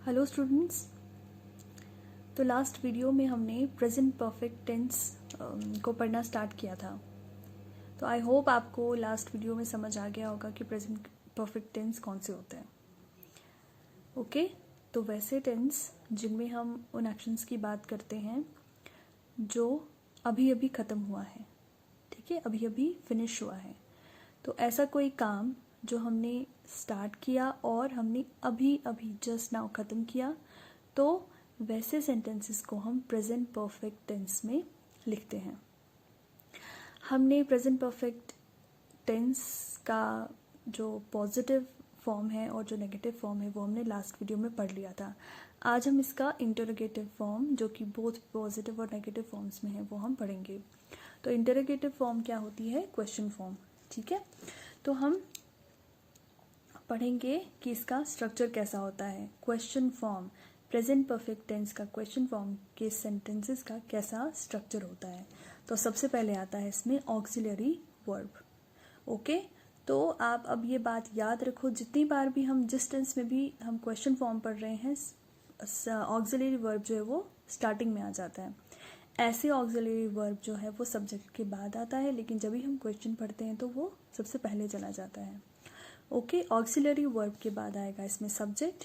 Hello students. तो last video में हमने प्रेजेंट परफेक्ट टेंस को पढ़ना स्टार्ट किया था। तो आई होप आपको लास्ट वीडियो में समझ आ गया होगा कि प्रेजेंट परफेक्ट टेंस कौन से होते हैं। ओके, तो वैसे टेंस जिनमें हम उन एक्शंस की बात करते हैं जो अभी अभी ख़त्म हुआ है, ठीक है, अभी अभी फिनिश हुआ है। तो ऐसा कोई काम जो हमने स्टार्ट किया और हमने अभी अभी जस्ट नाउ ख़त्म किया, तो वैसे सेंटेंसेस को हम प्रेजेंट परफेक्ट टेंस में लिखते हैं। हमने प्रेजेंट परफेक्ट टेंस का जो पॉजिटिव फॉर्म है और जो नेगेटिव फॉर्म है वो हमने लास्ट वीडियो में पढ़ लिया था। आज हम इसका इंटरोगेटिव फॉर्म, जो कि बोथ पॉजिटिव और नेगेटिव फॉर्म्स में है, वो हम पढ़ेंगे। तो इंटरोगेटिव फॉर्म क्या होती है? क्वेश्चन फॉर्म, ठीक है। तो हम पढ़ेंगे कि इसका स्ट्रक्चर कैसा होता है। Question form, present perfect tense का क्वेश्चन फॉर्म के सेंटेंसेस का कैसा स्ट्रक्चर होता है। तो सबसे पहले आता है इसमें ऑक्सिलरी वर्ब। ओके, तो आप अब ये बात याद रखो, जितनी बार भी हम जिस टेंस में भी हम क्वेश्चन फॉर्म पढ़ रहे हैं, ऑक्सिलरी वर्ब जो है वो स्टार्टिंग में आ जाता है। ऐसे ऑक्सिलरी वर्ब जो है वो सब्जेक्ट के बाद आता है, लेकिन जब भी हम क्वेश्चन पढ़ते हैं तो वो सबसे पहले चला जाता है। ओके, ऑक्सिलरी वर्ब के बाद आएगा इसमें सब्जेक्ट,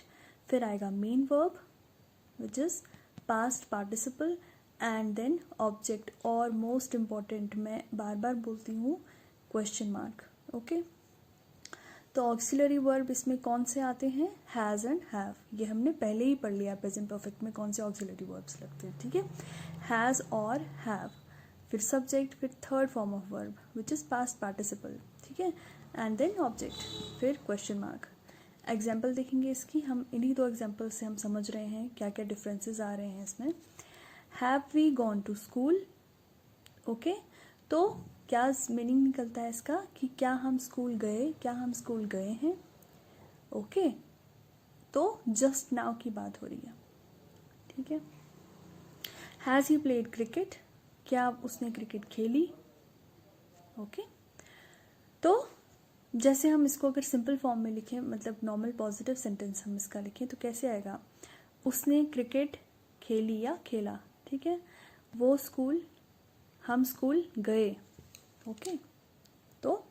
फिर आएगा main verb which is past participle, and then object, और मोस्ट इम्पॉर्टेंट, मैं बार बार बोलती हूँ, क्वेश्चन मार्क। ओके, तो ऑक्सिलरी वर्ब इसमें कौन से आते हैं? Has and have. ये हमने पहले ही पढ़ लिया प्रेजेंट परफेक्ट में कौन से ऑक्सिलरी वर्ब्स लगते हैं, ठीक है। हैज़ और हैव, फिर सब्जेक्ट, फिर third form of verb which is past participle, ठीक है, एंड देन ऑब्जेक्ट, फिर क्वेश्चन मार्क। एग्जाम्पल देखेंगे इसकी, हम इन्हीं दो एग्जाम्पल से हम समझ रहे हैं क्या क्या डिफरेंसेस आ रहे हैं इसमें। Have we gone to school. Okay, तो क्या मीनिंग निकलता है इसका कि क्या हम स्कूल गए, क्या हम स्कूल गए हैं। ओके, तो जस्ट नाउ की बात हो रही है, ठीक है। हैज़ ही प्लेड क्रिकेट, क्या उसने क्रिकेट खेली। ओके, तो जैसे हम इसको अगर सिंपल फॉर्म में लिखें, मतलब नॉर्मल पॉजिटिव सेंटेंस हम इसका लिखें, तो कैसे आएगा? उसने क्रिकेट खेली या खेला, ठीक है। वो स्कूल, हम स्कूल गए। ओके, तो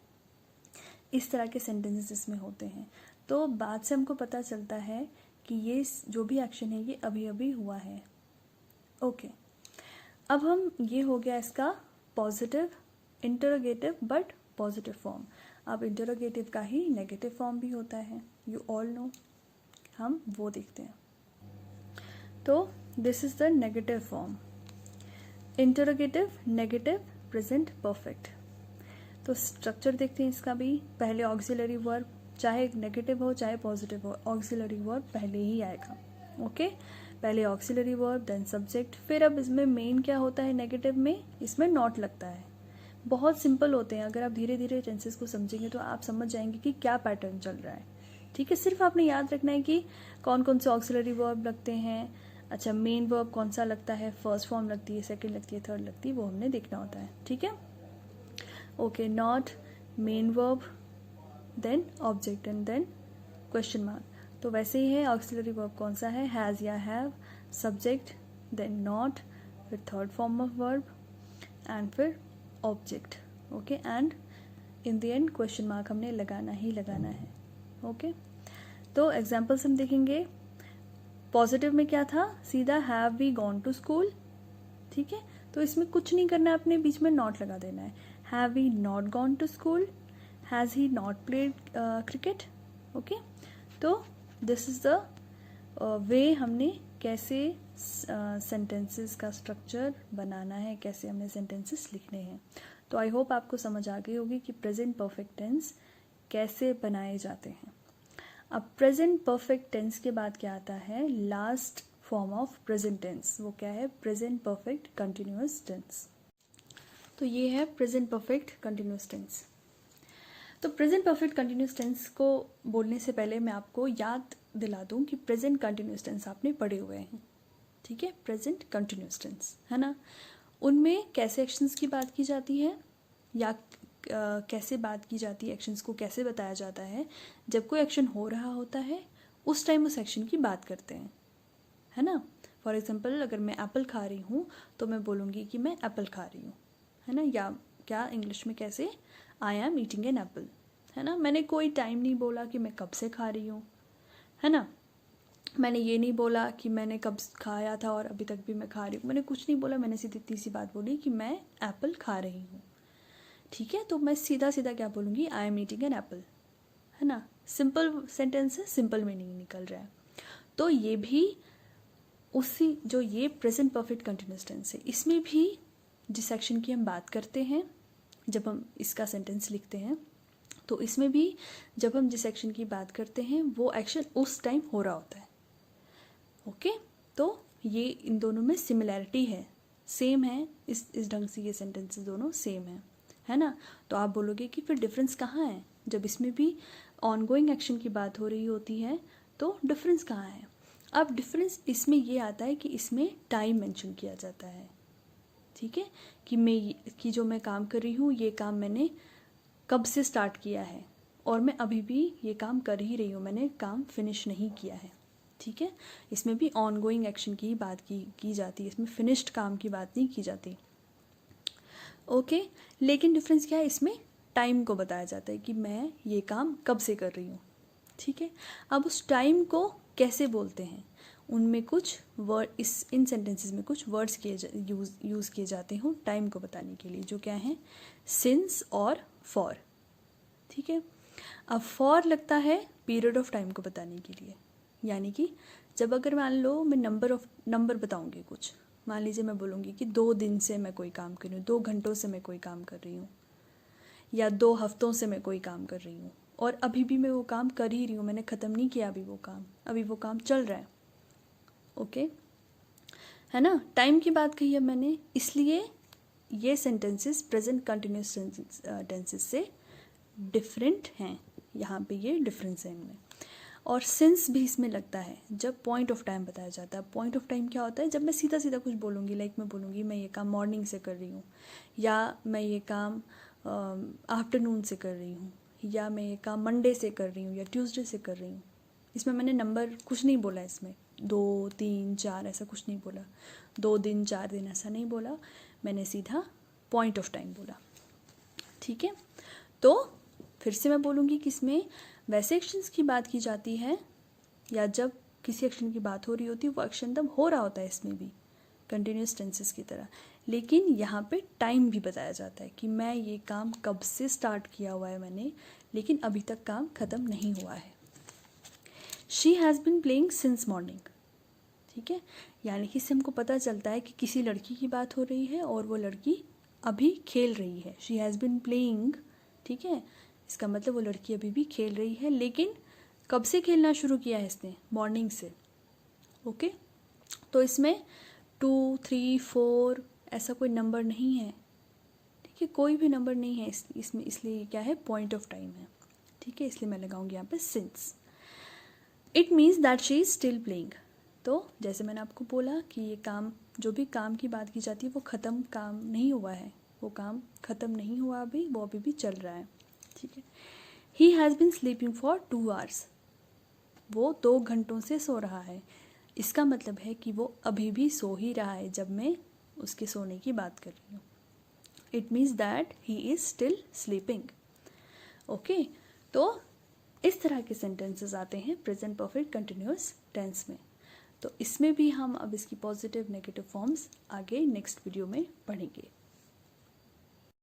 इस तरह के सेंटेंसेस इसमें होते हैं। तो बात से हमको पता चलता है कि ये जो भी एक्शन है ये अभी अभी हुआ है। ओके, अब हम, ये हो गया इसका positive interrogative but positive form. अब इंटरोगेटिव का ही नेगेटिव फॉर्म भी होता है, यू ऑल नो, हम वो देखते हैं। तो this is the negative form, interrogative, negative, present perfect. तो स्ट्रक्चर देखते हैं इसका भी। पहले ऑक्सिलरी वर्ब, चाहे नेगेटिव हो चाहे पॉजिटिव हो, ऑक्सिलरी वर्ब पहले ही आएगा। ओके, पहले ऑक्सिलरी वर्ब, देन सब्जेक्ट, फिर अब इसमें मेन क्या होता है नेगेटिव में? इसमें नॉट लगता है। बहुत सिंपल होते हैं, अगर आप धीरे धीरे टेंसेस को समझेंगे तो आप समझ जाएंगे कि क्या पैटर्न चल रहा है, ठीक है। सिर्फ आपने याद रखना है कि कौन कौन से ऑक्सिलरी वर्ब लगते हैं। अच्छा, मेन वर्ब कौन सा लगता है, फर्स्ट फॉर्म लगती है, सेकंड लगती है, थर्ड लगती है, वो हमने देखना होता है, ठीक है। Okay, not, main verb, then object, and then question mark. तो वैसे ही है, ऑक्सिलरी वर्ब कौन सा है? हैज़ या हैव, सब्जेक्ट, देन नॉट, फिर third form of verb, and फिर object. Okay, and in the end question mark हमने लगाना ही लगाना है। ओके, तो एग्जाम्पल्स हम देखेंगे। पॉजिटिव में क्या था? सीधा have we gone to school, ठीक है। तो इसमें कुछ नहीं करना है, अपने बीच में नॉट लगा देना है। Have we not gone to school, has he not played cricket. Okay, तो दिस इज द वे हमने कैसे सेंटेंसेस का स्ट्रक्चर बनाना है, कैसे हमने सेंटेंसेस लिखने हैं। तो आई होप आपको समझ आ गई होगी कि प्रेजेंट परफेक्ट टेंस कैसे बनाए जाते हैं। अब प्रेजेंट परफेक्ट टेंस के बाद क्या आता है? Last form of present tense, वो क्या है? Present perfect continuous tense. तो ये है प्रेजेंट परफेक्ट कंटिन्यूअस टेंस। तो प्रेजेंट परफेक्ट कंटिन्यूअस टेंस को बोलने से पहले मैं आपको याद दिला दूं कि प्रेजेंट कंटिन्यूअस टेंस आपने पढ़े हुए हैं, ठीक है। प्रेजेंट कंटिन्यूअस टेंस है ना, उनमें कैसे एक्शंस की बात की जाती है, या कैसे बात की जाती है, एक्शंस को कैसे बताया जाता है। जब कोई एक्शन हो रहा होता है उस टाइम उस एक्शन की बात करते हैं, है ना। फॉर एग्जाम्पल अगर मैं एप्पल खा रही हूँ तो मैं बोलूँगी कि मैं एप्पल खा रही हूँ, है ना। या क्या इंग्लिश में कैसे, I am eating an apple, है ना। मैंने कोई टाइम नहीं बोला कि मैं कब से खा रही हूँ, है ना। मैंने ये नहीं बोला कि मैंने कब खाया था और अभी तक भी मैं खा रही हूँ, मैंने कुछ नहीं बोला, मैंने सीधी इतनी सी बात बोली कि मैं एप्पल खा रही हूँ, ठीक है। तो मैं सीधा सीधा क्या बोलूँगी, I am eating an apple, है ना। सिंपल सेंटेंस है, सिंपल मीनिंग निकल रहा है। तो ये भी उसी जो ये प्रेजेंट परफेक्ट कंटिन्यूअस टेंस है, इसमें भी जिस एक्शन की हम बात करते हैं जब हम इसका सेंटेंस लिखते हैं, तो इसमें भी जब हम जिस एक्शन की बात करते हैं वो एक्शन उस टाइम हो रहा होता है। ओके, तो ये इन दोनों में सिमिलैरिटी है, सेम है, इस ढंग से ये सेंटेंसेस दोनों सेम है ना। तो आप बोलोगे कि फिर डिफरेंस कहाँ है, जब इसमें भी ऑनगोइंग एक्शन की बात हो रही होती है तो डिफरेंस कहाँ है। अब डिफरेंस इसमें ये आता है कि इसमें टाइम मेंशन किया जाता है, ठीक है, कि जो मैं काम कर रही हूँ ये काम मैंने कब से स्टार्ट किया है और मैं अभी भी ये काम कर ही रही हूँ, मैंने काम फिनिश नहीं किया है, ठीक है। इसमें भी ऑनगोइंग एक्शन की ही बात की जाती है, इसमें फिनिश्ड काम की बात नहीं की जाती। ओके, लेकिन डिफरेंस क्या है, इसमें टाइम को बताया जाता है कि मैं ये काम कब से कर रही हूँ, ठीक है। अब उस टाइम को कैसे बोलते हैं, उनमें कुछ वर्ड इन सेंटेंसेस में कुछ वर्ड्स यूज़ किए जाते हैं टाइम को बताने के लिए, जो क्या हैं, सिंस और फॉर, ठीक है। अब फॉर लगता है पीरियड ऑफ टाइम को बताने के लिए, यानी कि जब अगर मान लो मैं नंबर बताऊंगी कुछ, मान लीजिए मैं बोलूँगी कि 2 दिन से मैं कोई काम कर रही हूँ, 2 घंटों से मैं कोई काम कर रही हूँ, या 2 हफ्तों से मैं कोई काम कर रही हूँ और अभी भी मैं वो काम कर ही रही हूँ, मैंने ख़त्म नहीं किया अभी वो काम चल रहा है, ओके, है ना। टाइम की बात कही है मैंने, इसलिए ये सेंटेंसेस प्रेजेंट कंटिन्यूस टेंसेस से डिफरेंट हैं, यहाँ पे ये डिफरेंस है इनमें। और सिंस भी इसमें लगता है जब पॉइंट ऑफ टाइम बताया जाता है। पॉइंट ऑफ टाइम क्या होता है, जब मैं सीधा सीधा कुछ बोलूँगी, लाइक मैं बोलूँगी मैं ये काम मॉर्निंग से कर रही हूँ, या मैं ये काम आफ्टरनून से कर रही हूँ, या मैं ये काम मंडे से कर रही हूँ या ट्यूसडे से कर रही हूँ। इसमें मैंने नंबर कुछ नहीं बोला, इसमें 2, 3, 4 ऐसा कुछ नहीं बोला, 2 दिन 4 दिन ऐसा नहीं बोला, मैंने सीधा पॉइंट ऑफ टाइम बोला, ठीक है। तो फिर से मैं बोलूँगी कि इसमें वैसे एक्शंस की बात की जाती है, या जब किसी एक्शन की बात हो रही होती है वो एक्शन तब हो रहा होता है, इसमें भी कंटिन्यूस टेंसेस की तरह, लेकिन यहाँ पे टाइम भी बताया जाता है कि मैं ये काम कब से स्टार्ट किया हुआ है मैंने, लेकिन अभी तक काम ख़त्म नहीं हुआ है। She has been playing since morning, ठीक है, यानी कि इससे हमको पता चलता है कि किसी लड़की की बात हो रही है और वो लड़की अभी खेल रही है। शी हैज़ बिन प्लेइंग, ठीक है, इसका मतलब वो लड़की अभी भी खेल रही है, लेकिन कब से खेलना शुरू किया है इसने, मॉर्निंग से, ओके। तो इसमें 2, 3, 4 ऐसा कोई नंबर नहीं है, ठीक है, कोई भी नंबर नहीं है इसमें, इसलिए क्या है, पॉइंट ऑफ टाइम है, ठीक है, इसलिए मैं लगाऊंगी यहाँ पे since. It means that she is still playing, तो जैसे मैंने आपको बोला कि ये काम, जो भी काम की बात की जाती है वो ख़त्म काम नहीं हुआ है, वो काम ख़त्म नहीं हुआ अभी, वो अभी भी चल रहा है, ठीक है। He has been sleeping for 2 hours, वो 2 घंटों से सो रहा है, इसका मतलब है कि वो अभी भी सो ही रहा है जब मैं उसके सोने की बात कर रही हूँ। It means that he is still sleeping, okay. तो इस तरह के सेंटेंसेस आते हैं प्रेजेंट परफेक्ट कंटिन्यूअस टेंस में। तो इसमें भी हम अब इसकी पॉजिटिव नेगेटिव फॉर्म्स आगे नेक्स्ट वीडियो में पढ़ेंगे।